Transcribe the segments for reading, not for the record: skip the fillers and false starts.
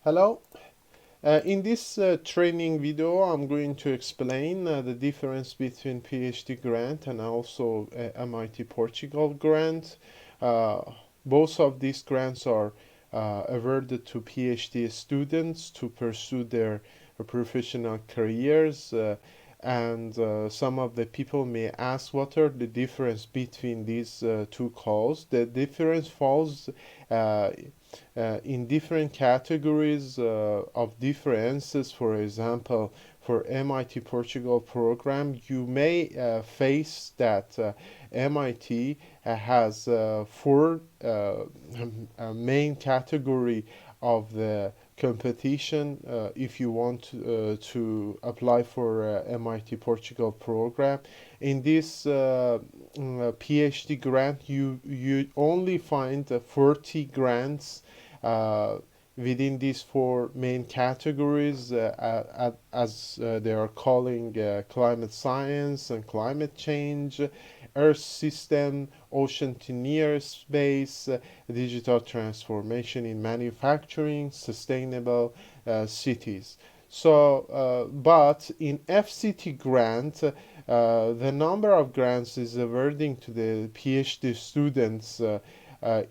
Hello. In this training video, I'm going to explain the difference between PhD grant and also MIT Portugal grant. Uh, Both of these grants are awarded to PhD students to pursue their professional careers. And some of the people may ask what are the difference between these two calls. The difference falls uh, in different categories of differences. For example, for MIT Portugal program, you may face that MIT has four main category of the competition if you want to apply for MIT Portugal program. In this PhD grant, you only find 40 grants uh, within these four main categories, as they are calling climate science and climate change, earth system, ocean to near space, digital transformation in manufacturing, sustainable cities. But in FCT grant, the number of grants is awarding to the PhD students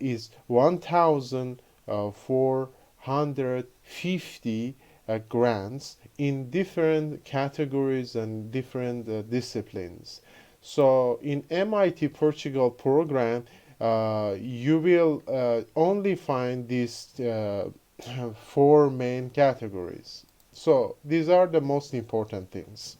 is 1,450 grants in different categories and different disciplines. So in MIT Portugal program, you will only find these four main categories. So these are the most important things.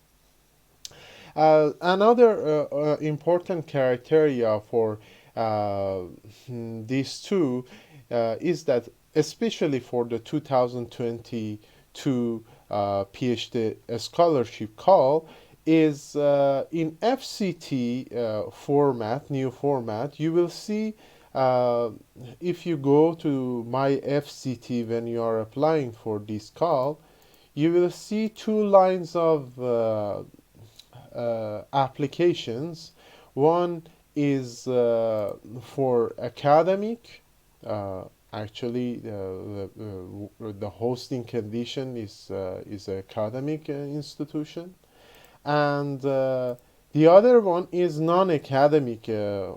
Another important criteria for uh, these two is that, especially for the 2022 PhD scholarship call, is in FCT format, new format. You will see uh, if you go to my FCT when you are applying for this call, you will see two lines of applications. One is for academic. Uh, Actually, the hosting condition is academic institution, and the other one is non-academic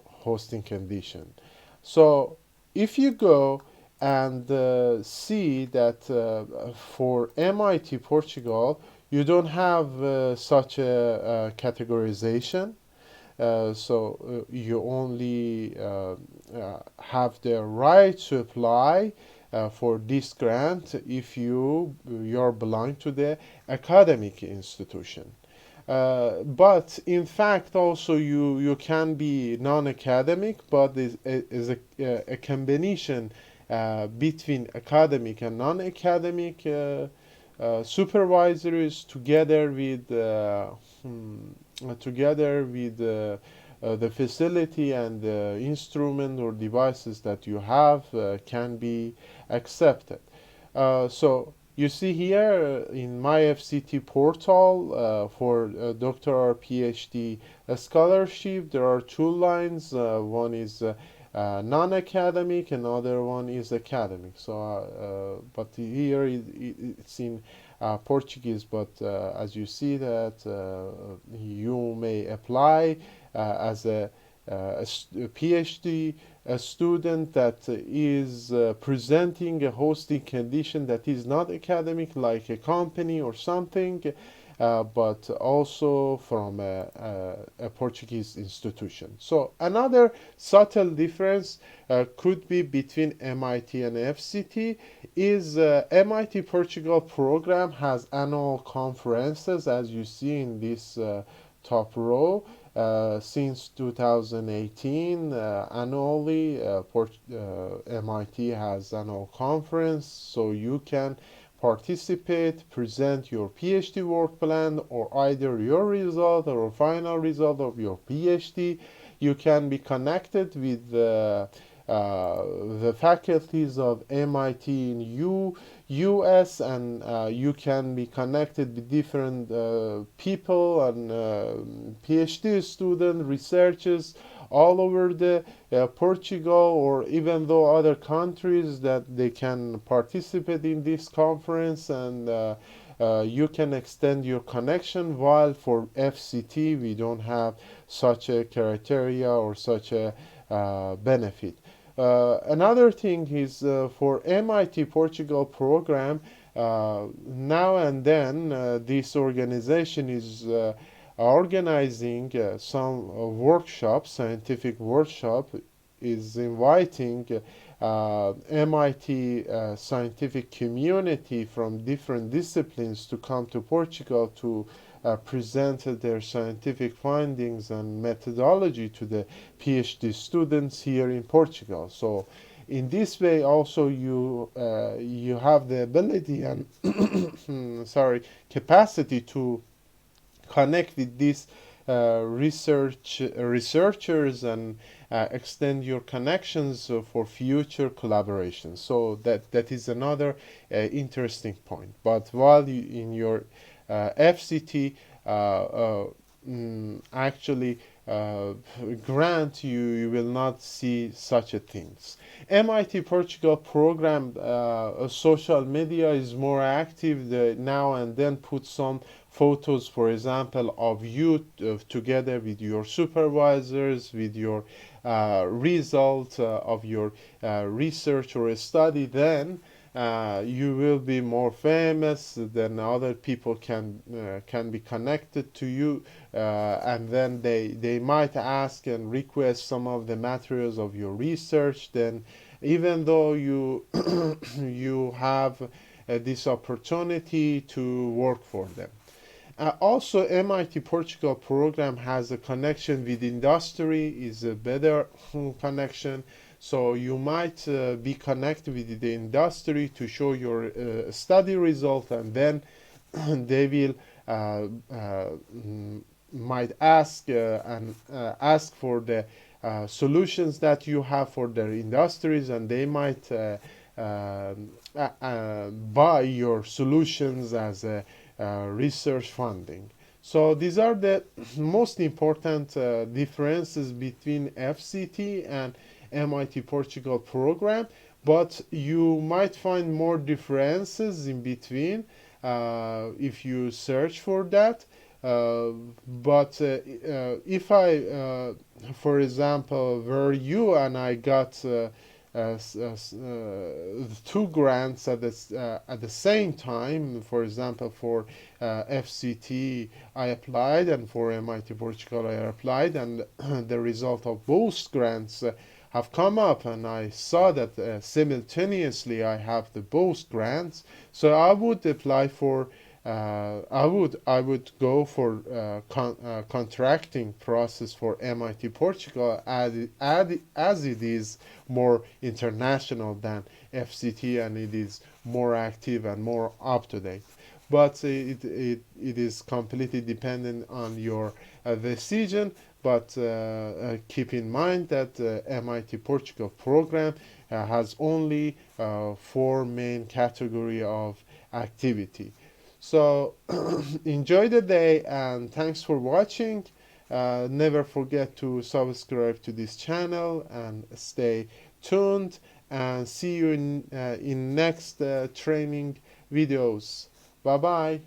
hosting condition. So if you go and see that for MIT Portugal, you don't have such a categorization. You only have the right to apply for this grant if you're belong to the academic institution. But in fact, also you can be non-academic, but is a combination between academic and non-academic supervisories together with the facility and the instrument or devices that you have can be accepted. So you see here in my FCT portal for doctor or PhD scholarship, there are two lines. One is non-academic, another one is academic. But here it's in Portuguese. But as you see that you may apply as a PhD a student that is presenting a hosting condition that is not academic, like a company or something, but also from a Portuguese institution. So another subtle difference could be between MIT and FCT is MIT Portugal program has annual conferences, as you see in this top row. Since 2018, annually, MIT has annual conference, so you can participate, present your PhD work plan, or either your result or final result of your PhD. You can be connected with the faculties of MIT in US, and you can be connected with different people and PhD students, researchers all over the Portugal, or even though other countries, that they can participate in this conference, and you can extend your connection, while for FCT we don't have such a criteria or such a benefit. Another thing is for MIT Portugal program, now and then this organization is organizing some workshops, scientific workshop, is inviting MIT scientific community from different disciplines to come to Portugal to present their scientific findings and methodology to the PhD students here in Portugal. So in this way also you have the ability and capacity to connect with these researchers and extend your connections for future collaborations. So that is another interesting point. But while you in your FCT actually grant, you will not see such a things. MIT Portugal program social media is more active. They now and then put some photos, for example, of you together with your supervisors, with your result of your research or study. Then you will be more famous, then other people can be connected to you, and then they might ask and request some of the materials of your research. Then even though you you have this opportunity to work for them. Also, MIT Portugal program has a connection with industry, is a better connection. So you might be connected with the industry to show your study result, and then they will might ask and ask for the solutions that you have for their industries, and they might buy your solutions as a research funding. So these are the most important differences between FCT and MIT Portugal program, but you might find more differences in between if you search for that. But if I, for example, were you and I got two grants at the same time, for example, for FCT I applied, and for MIT Portugal I applied, and the result of both grants have come up, and I saw that simultaneously I have the both grants, so I would apply for I would go for contracting process for MIT Portugal, as it is more international than FCT, and it is more active and more up to date. But it is completely dependent on your decision. But keep in mind that MIT Portugal program has only four main category of activity. So enjoy the day, and thanks for watching. Never forget to subscribe to this channel and stay tuned, and see you in next training videos. Bye bye.